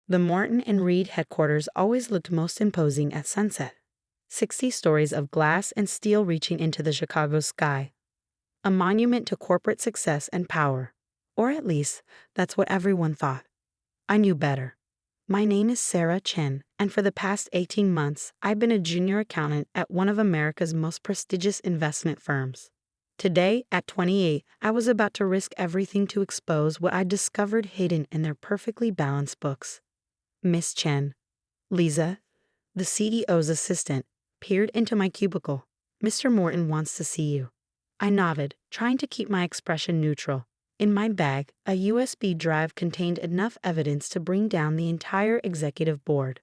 The Morton and Reed headquarters always looked most imposing at sunset. 60 stories of glass and steel reaching into the Chicago sky. A monument to corporate success and power. Or at least, that's what everyone thought. I knew better. My name is Sarah Chen, and for the past 18 months, I've been a junior accountant at one of America's most prestigious investment firms. Today, at 28, I was about to risk everything to expose what I discovered hidden in their perfectly balanced books. Miss Chen, Lisa, the CEO's assistant, peered into my cubicle. Mr. Morton wants to see you. I nodded, trying to keep my expression neutral. In my bag, a USB drive contained enough evidence to bring down the entire executive board.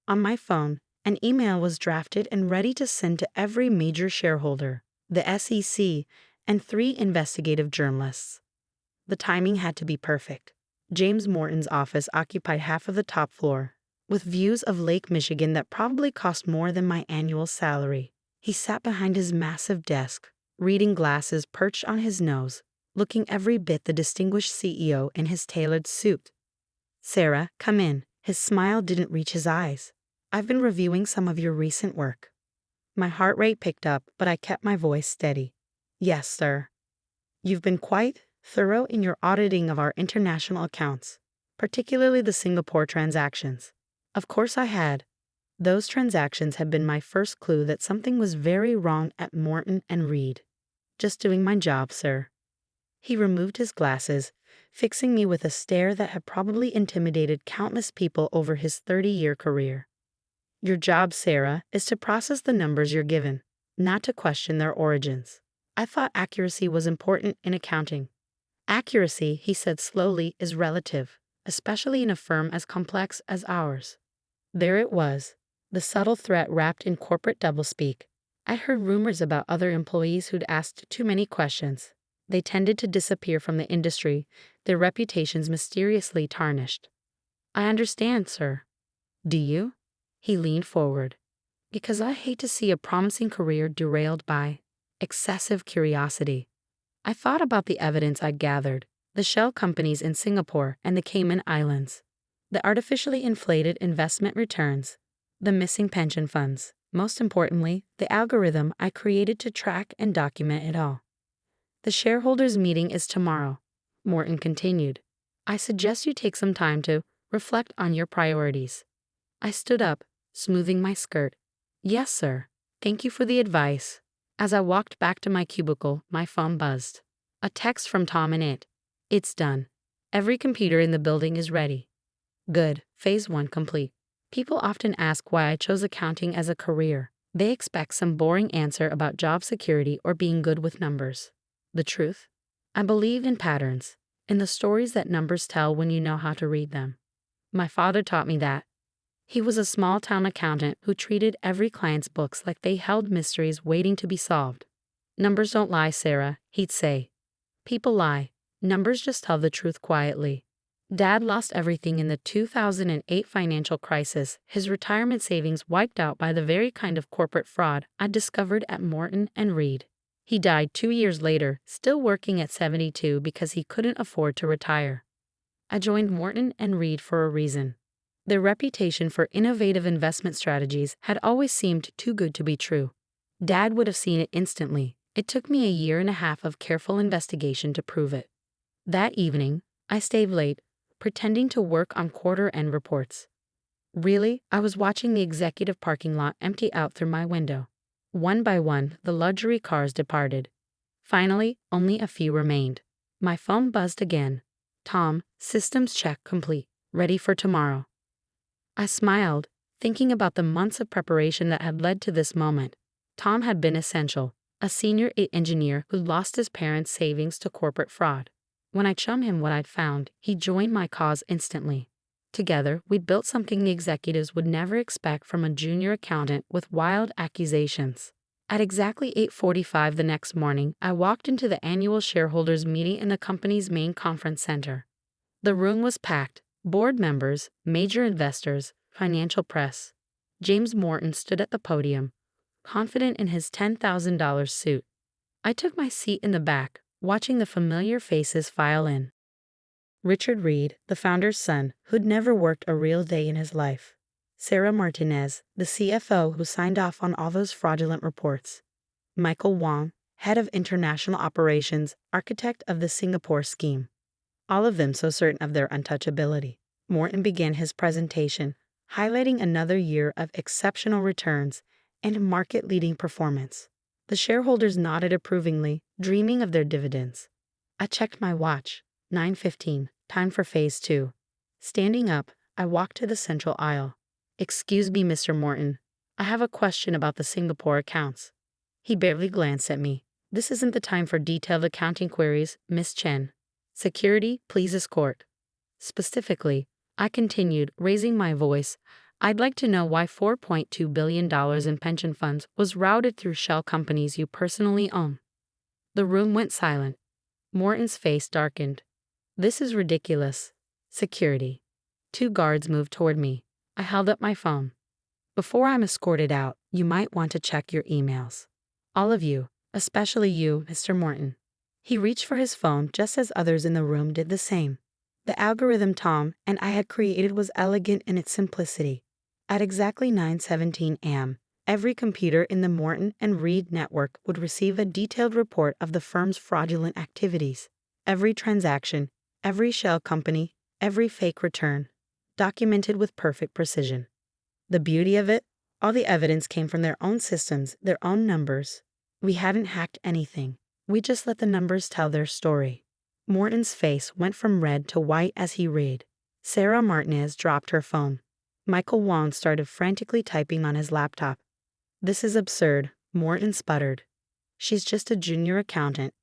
On my phone, an email was drafted and ready to send to every major shareholder, the SEC, and 3 investigative journalists. The timing had to be perfect. James Morton's office occupied half of the top floor, with views of Lake Michigan that probably cost more than my annual salary. He sat behind his massive desk, reading glasses perched on his nose, looking every bit the distinguished CEO in his tailored suit. "Sarah, come in." His smile didn't reach his eyes. "I've been reviewing some of your recent work." My heart rate picked up, but I kept my voice steady. "Yes, sir. You've been quite thorough in your auditing of our international accounts, particularly the Singapore transactions." Of course I had. Those transactions had been my first clue that something was very wrong at Morton and Reed. "Just doing my job, sir." He removed his glasses, fixing me with a stare that had probably intimidated countless people over his 30-year career. "Your job, Sarah, is to process the numbers you're given, not to question their origins." I thought accuracy was important in accounting. "Accuracy," he said slowly, "is relative, especially in a firm as complex as ours." There it was, the subtle threat wrapped in corporate doublespeak. I heard rumors about other employees who'd asked too many questions. They tended to disappear from the industry, their reputations mysteriously tarnished. "I understand, sir." "Do you?" He leaned forward. "Because I hate to see a promising career derailed by excessive curiosity." I thought about the evidence I'd gathered, the shell companies in Singapore and the Cayman Islands, the artificially inflated investment returns, the missing pension funds, most importantly, the algorithm I created to track and document it all. "The shareholders' meeting is tomorrow," Morton continued. "I suggest you take some time to reflect on your priorities." I stood up, smoothing my skirt. "Yes, sir. Thank you for the advice." As I walked back to my cubicle, my phone buzzed. A text from Tom in it. "It's done. Every computer in the building is ready." Good. Phase 1 complete. People often ask why I chose accounting as a career. They expect some boring answer about job security or being good with numbers. The truth? I believed in patterns, in the stories that numbers tell when you know how to read them. My father taught me that. He was a small-town accountant who treated every client's books like they held mysteries waiting to be solved. "Numbers don't lie, Sarah," he'd say. "People lie. Numbers just tell the truth quietly." Dad lost everything in the 2008 financial crisis, his retirement savings wiped out by the very kind of corporate fraud I discovered at Morton and Reed. He died 2 years later, still working at 72 because he couldn't afford to retire. I joined Morton and Reed for a reason. Their reputation for innovative investment strategies had always seemed too good to be true. Dad would have seen it instantly. It took me a year and a half of careful investigation to prove it. That evening, I stayed late, pretending to work on quarter-end reports. Really, I was watching the executive parking lot empty out through my window. One by one, the luxury cars departed. Finally, only a few remained. My phone buzzed again. "Tom, systems check complete. Ready for tomorrow." I smiled, thinking about the months of preparation that had led to this moment. Tom had been essential, a senior engineer who lost his parents' savings to corporate fraud. When I chummed him what I'd found, he joined my cause instantly. Together, we'd built something the executives would never expect from a junior accountant with wild accusations. At exactly 8:45 the next morning, I walked into the annual shareholders meeting in the company's main conference center. The room was packed. Board members, major investors, financial press. James Morton stood at the podium, confident in his $10,000 suit. I took my seat in the back, watching the familiar faces file in. Richard Reed, the founder's son, who'd never worked a real day in his life. Sarah Martinez, the CFO who signed off on all those fraudulent reports. Michael Wong, head of international operations, architect of the Singapore scheme. All of them so certain of their untouchability. Morton began his presentation, highlighting another year of exceptional returns and market-leading performance. The shareholders nodded approvingly, dreaming of their dividends. I checked my watch. 9:15, time for phase 2. Standing up, I walked to the central aisle. "Excuse me, Mr. Morton. I have a question about the Singapore accounts." He barely glanced at me. "This isn't the time for detailed accounting queries, Miss Chen. Security, please escort." Specifically, I continued, raising my voice, "I'd like to know why $4.2 billion in pension funds was routed through shell companies you personally own." The room went silent. Morton's face darkened. "This is ridiculous." Security. 2 guards moved toward me. I held up my phone. "Before I'm escorted out, you might want to check your emails. All of you, especially you, Mr. Morton." He reached for his phone just as others in the room did the same. The algorithm Tom and I had created was elegant in its simplicity. At exactly 9:17 a.m., every computer in the Morton and Reed network would receive a detailed report of the firm's fraudulent activities. Every transaction, every shell company, every fake return, documented with perfect precision. The beauty of it, all the evidence came from their own systems, their own numbers. We hadn't hacked anything. We just let the numbers tell their story. Morton's face went from red to white as he read. Sarah Martinez dropped her phone. Michael Wong started frantically typing on his laptop. "This is absurd," Morton sputtered. "She's just a junior accountant."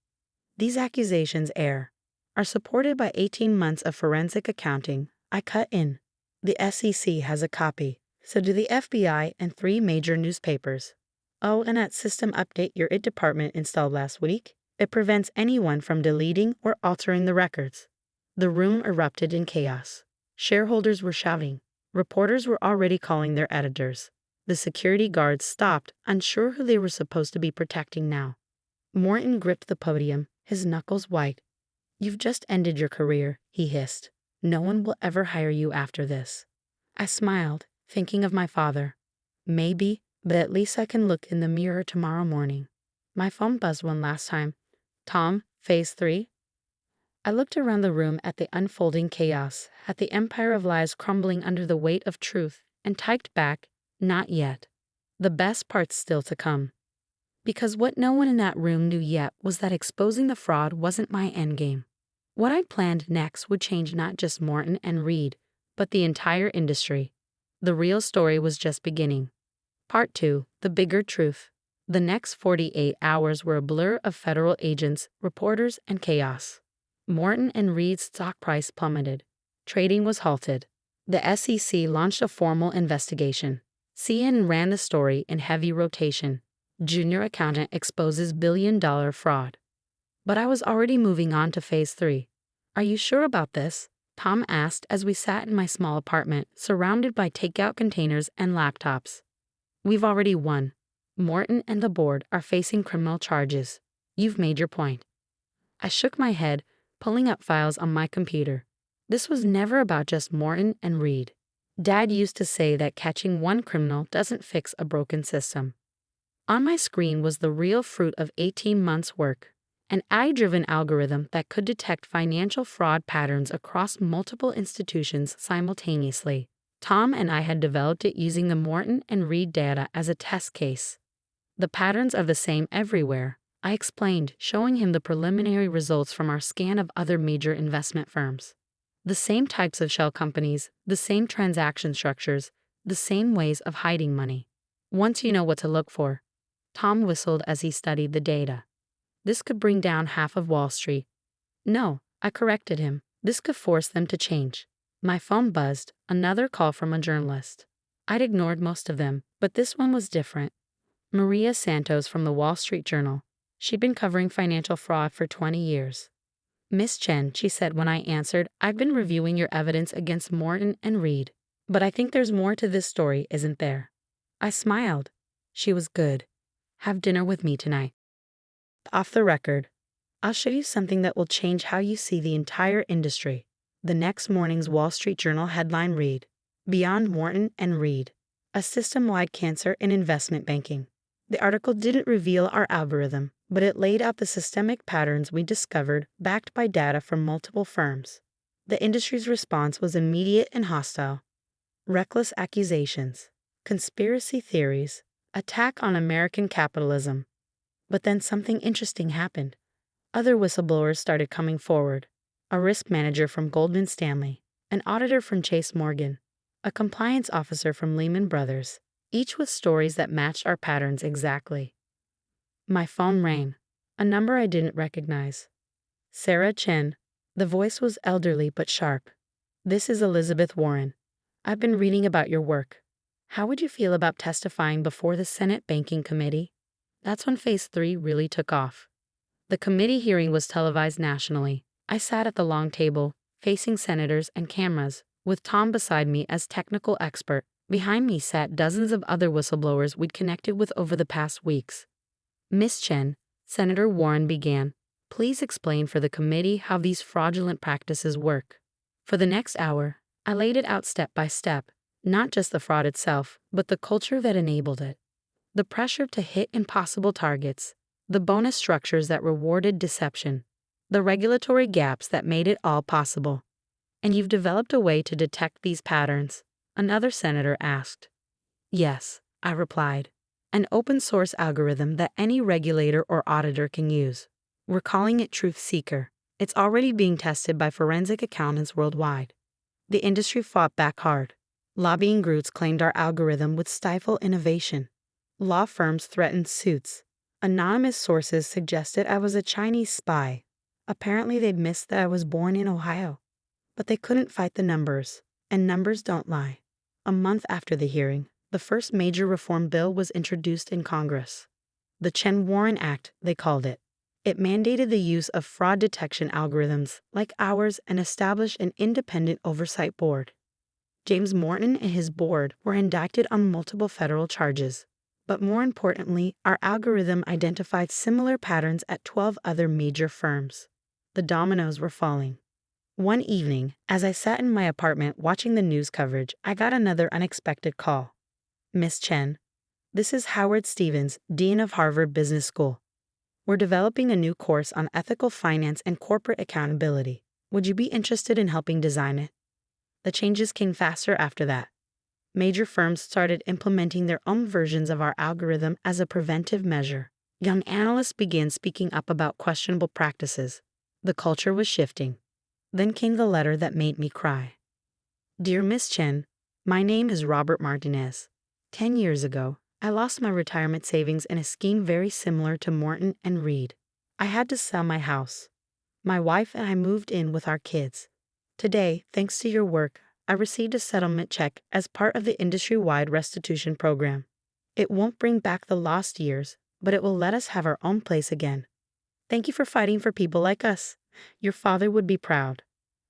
"These accusations are supported by 18 months of forensic accounting," I cut in. "The SEC has a copy. So do the FBI and 3 major newspapers. Oh, and that system update your IT department installed last week? It prevents anyone from deleting or altering the records." The room erupted in chaos. Shareholders were shouting. Reporters were already calling their editors. The security guards stopped, unsure who they were supposed to be protecting now. Morton gripped the podium, his knuckles white. "You've just ended your career," he hissed. "No one will ever hire you after this." I smiled, thinking of my father. Maybe, but at least I can look in the mirror tomorrow morning. My phone buzzed one last time. "Tom, phase 3? I looked around the room at the unfolding chaos, at the empire of lies crumbling under the weight of truth, and typed back, "Not yet. The best part's still to come." Because what no one in that room knew yet was that exposing the fraud wasn't my endgame. What I'd planned next would change not just Morton and Reed, but the entire industry. The real story was just beginning. Part 2, the bigger truth. The next 48 hours were a blur of federal agents, reporters, and chaos. Morton and Reed's stock price plummeted. Trading was halted. The SEC launched a formal investigation. CNN ran the story in heavy rotation. Junior accountant exposes billion-dollar fraud. But I was already moving on to phase 3. "Are you sure about this?" Tom asked as we sat in my small apartment, surrounded by takeout containers and laptops. "We've already won. Morton and the board are facing criminal charges. You've made your point." I shook my head, pulling up files on my computer. This was never about just Morton and Reed. Dad used to say that catching one criminal doesn't fix a broken system. On my screen was the real fruit of 18 months' work, an AI-driven algorithm that could detect financial fraud patterns across multiple institutions simultaneously. Tom and I had developed it using the Morton and Reed data as a test case. "The patterns are the same everywhere," I explained, showing him the preliminary results from our scan of other major investment firms. "The same types of shell companies, the same transaction structures, the same ways of hiding money. Once you know what to look for." Tom whistled as he studied the data. "This could bring down half of Wall Street." "No," I corrected him. "This could force them to change." My phone buzzed, another call from a journalist. I'd ignored most of them, but this one was different. Maria Santos from the Wall Street Journal. She'd been covering financial fraud for 20 years. "Miss Chen," she said when I answered, "I've been reviewing your evidence against Morton and Reed. But I think there's more to this story, isn't there?" I smiled. She was good. "Have dinner with me tonight. Off the record. I'll show you something that will change how you see the entire industry." The next morning's Wall Street Journal headline read, "Beyond Morton and Reed, a system-wide cancer in investment banking." The article didn't reveal our algorithm, but it laid out the systemic patterns we discovered backed by data from multiple firms. The industry's response was immediate and hostile. Reckless accusations, conspiracy theories, attack on American capitalism. But then something interesting happened. Other whistleblowers started coming forward. A risk manager from Goldman Stanley, an auditor from Chase Morgan, a compliance officer from Lehman Brothers, each with stories that matched our patterns exactly. My phone rang, a number I didn't recognize. Sarah Chen. The voice was elderly but sharp. "This is Elizabeth Warren. I've been reading about your work. How would you feel about testifying before the Senate Banking Committee?" That's when Phase 3 really took off. The committee hearing was televised nationally. I sat at the long table, facing senators and cameras, with Tom beside me as technical expert. Behind me sat dozens of other whistleblowers we'd connected with over the past weeks. "Miss Chen," Senator Warren began, "please explain for the committee how these fraudulent practices work." For the next hour, I laid it out step by step, not just the fraud itself, but the culture that enabled it. The pressure to hit impossible targets, the bonus structures that rewarded deception, the regulatory gaps that made it all possible. "And you've developed a way to detect these patterns?" another senator asked. "Yes," I replied. "An open source algorithm that any regulator or auditor can use. We're calling it Truth Seeker. It's already being tested by forensic accountants worldwide." The industry fought back hard. Lobbying groups claimed our algorithm would stifle innovation. Law firms threatened suits. Anonymous sources suggested I was a Chinese spy. Apparently they'd missed that I was born in Ohio. But they couldn't fight the numbers, and numbers don't lie. A month after the hearing, the first major reform bill was introduced in Congress. The Chen-Warren Act, they called it. It mandated the use of fraud detection algorithms like ours and established an independent oversight board. James Morton and his board were indicted on multiple federal charges. But more importantly, our algorithm identified similar patterns at 12 other major firms. The dominoes were falling. One evening, as I sat in my apartment watching the news coverage, I got another unexpected call. "Miss Chen, this is Howard Stevens, Dean of Harvard Business School. We're developing a new course on ethical finance and corporate accountability. Would you be interested in helping design it?" The changes came faster after that. Major firms started implementing their own versions of our algorithm as a preventive measure. Young analysts began speaking up about questionable practices. The culture was shifting. Then came the letter that made me cry. "Dear Miss Chen, my name is Robert Martinez. 10 years ago, I lost my retirement savings in a scheme very similar to Morton and Reed. I had to sell my house. My wife and I moved in with our kids. Today, thanks to your work, I received a settlement check as part of the industry-wide restitution program. It won't bring back the lost years, but it will let us have our own place again. Thank you for fighting for people like us. Your father would be proud."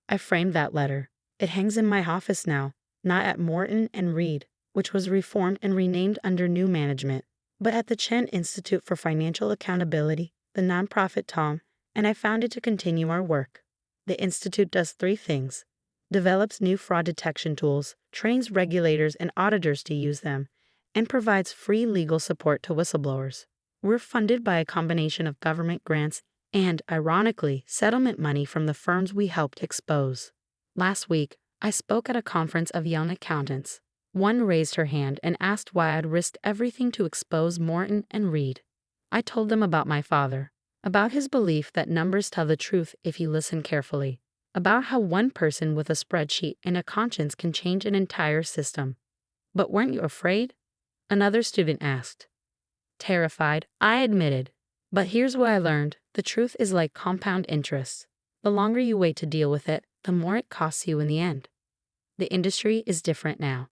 I framed that letter. It hangs in my office now, not at Morton and Reed, which was reformed and renamed under new management, but at the Chen Institute for Financial Accountability, the nonprofit Tom, and I founded to continue our work. The institute does 3 things. Develops new fraud detection tools, trains regulators and auditors to use them, and provides free legal support to whistleblowers. We're funded by a combination of government grants and, ironically, settlement money from the firms we helped expose. Last week, I spoke at a conference of young accountants. One raised her hand and asked why I'd risked everything to expose Morton and Reed. I told them about my father, about his belief that numbers tell the truth if you listen carefully, about how one person with a spreadsheet and a conscience can change an entire system. "But weren't you afraid?" another student asked. Terrified, I admitted. But here's what I learned. The truth is like compound interest. The longer you wait to deal with it, the more it costs you in the end. The industry is different now.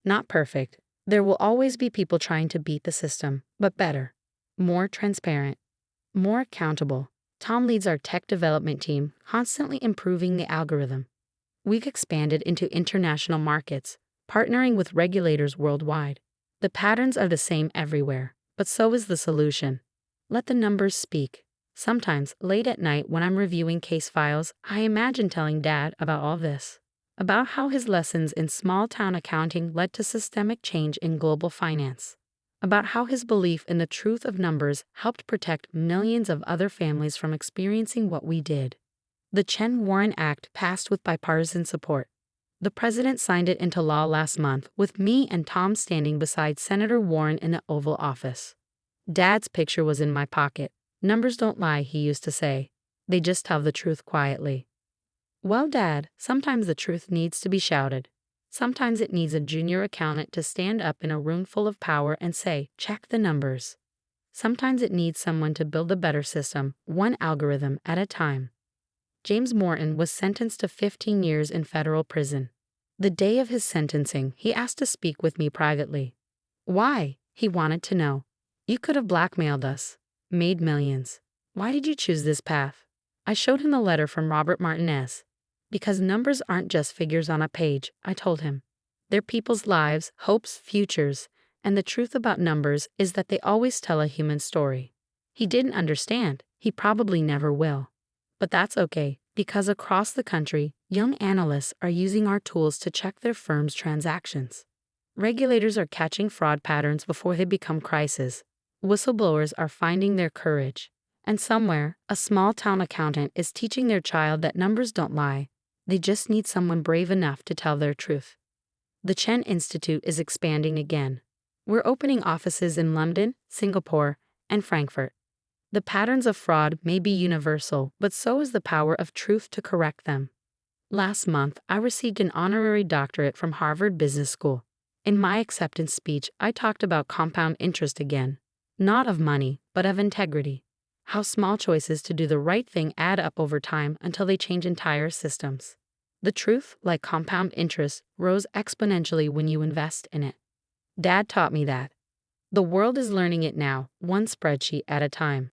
Not perfect. There will always be people trying to beat the system, but better, more transparent, more accountable. Tom leads our tech development team, constantly improving the algorithm. We've expanded into international markets, partnering with regulators worldwide. The patterns are the same everywhere, but so is the solution. Let the numbers speak. Sometimes, late at night when I'm reviewing case files, I imagine telling Dad about all this. About how his lessons in small town accounting led to systemic change in global finance. About how his belief in the truth of numbers helped protect millions of other families from experiencing what we did. The Chen-Warren Act passed with bipartisan support. The president signed it into law last month, with me and Tom standing beside Senator Warren in the Oval Office. Dad's picture was in my pocket. Numbers don't lie, he used to say. They just tell the truth quietly. Well, Dad, sometimes the truth needs to be shouted. Sometimes it needs a junior accountant to stand up in a room full of power and say, check the numbers. Sometimes it needs someone to build a better system, one algorithm at a time. James Morton was sentenced to 15 years in federal prison. The day of his sentencing, he asked to speak with me privately. Why? He wanted to know. You could have blackmailed us, made millions. Why did you choose this path? I showed him the letter from Robert Martinez. Because numbers aren't just figures on a page, I told him. They're people's lives, hopes, futures, and the truth about numbers is that they always tell a human story. He didn't understand. He probably never will. But that's okay, because across the country, young analysts are using our tools to check their firm's transactions. Regulators are catching fraud patterns before they become crises. Whistleblowers are finding their courage. And somewhere, a small-town accountant is teaching their child that numbers don't lie. They just need someone brave enough to tell their truth. The Chen Institute is expanding again. We're opening offices in London, Singapore, and Frankfurt. The patterns of fraud may be universal, but so is the power of truth to correct them. Last month, I received an honorary doctorate from Harvard Business School. In my acceptance speech, I talked about compound interest again. Not of money, but of integrity. How small choices to do the right thing add up over time until they change entire systems. The truth, like compound interest, grows exponentially when you invest in it. Dad taught me that. The world is learning it now, one spreadsheet at a time.